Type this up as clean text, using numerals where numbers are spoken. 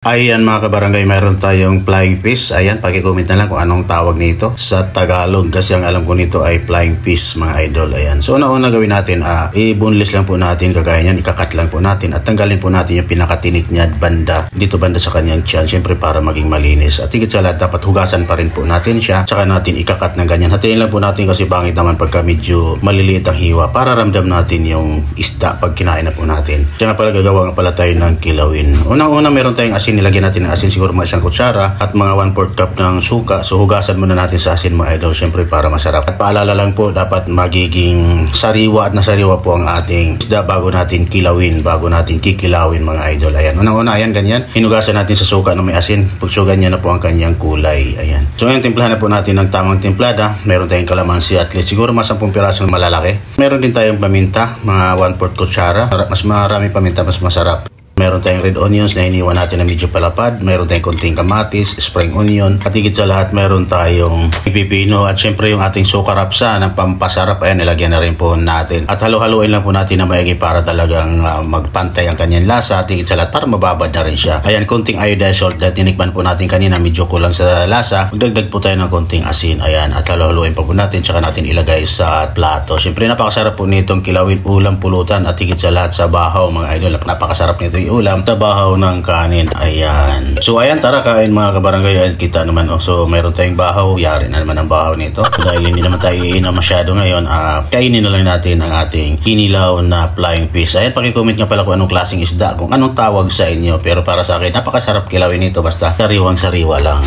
Ayan mga kabarangay, mayroon tayong flying fish. Ayan, paki-comment na lang kung anong tawag nito sa Tagalog kasi ang alam ko nito ay flying fish mga idol. Ayan. So una-una gawin natin, i-boneless lang po natin kagaya niyan, ikakat lang po natin at tanggalin po natin yung pinakatinik niya banda, dito banda sa kanyang tiyan, syempre para maging malinis. At higit sa lahat, dapat hugasan pa rin po natin siya, tsaka natin ikakat ng ganyan. Hatiin lang po natin kasi pangit naman pagka medyo maliliit ang hiwa para ramdam natin yung isda pag kinain na po natin. Kaya pala gagawa nga pala tayo ng kilawin. Unang-una meron tayong asin, nilagyan natin ng asin siguro mga 1 kutsara at mga 1/4 cup ng suka. So hugasan muna natin sa asin mga idol, syempre para masarap. At paalala lang po, dapat magiging sariwa at nasariwa po ang ating isda bago natin kilawin, bago natin kikilawin mga idol. Ayan, unang-una ayan ganyan, hinugasan natin sa suka na may asin. Pagsugan niya na po ang kanyang kulay. Ayan. So ngayon timplahan na po natin ng tamang timplada. Meron tayong kalamansi at least siguro mga 10 piraso na malalaki. Meron din tayong paminta, mga 1/4 kutsara. Mas marami paminta, mas masarap. Meron tayong red onions na iniwan natin na medyo palapad. Meron tayong konting kamatis, spring onion. At higit sa lahat, meron tayong pipino. At syempre yung ating suka rapsa na pampasarap. Ayan, nilagyan na rin po natin. At halo-haloin lang po natin na maigi para talagang magpantay ang kanyang lasa. At higit sa lahat, para mababad na rin siya. Ayan, konting iodized salt. Dahil tinikman po natin kanina, medyo kulang sa lasa. Magdagdag po tayo ng konting asin. Ayan, at halo-haloin pa po natin. Tsaka natin ilagay sa plato. Syempre, napakasarap po nitong kilawin, ulam, pulutan. At higit sa lahat sa bahaw, mga idol. Napakasarap nito ulam sa bahaw ng kanin. Ayan. So ayan, tara kain mga kabarangay. Ayan, kita naman. So mayroon tayong bahaw. Yari na naman ang bahaw nito. So, dahil hindi naman tayo iinom masyado ngayon, kainin na lang natin ang ating kinilaw na flying fish. Ayan, paki-comment nga pala kung anong klaseng isda, kung anong tawag sa inyo. Pero para sa akin, napakasarap kilawin nito basta sariwang sariwa lang.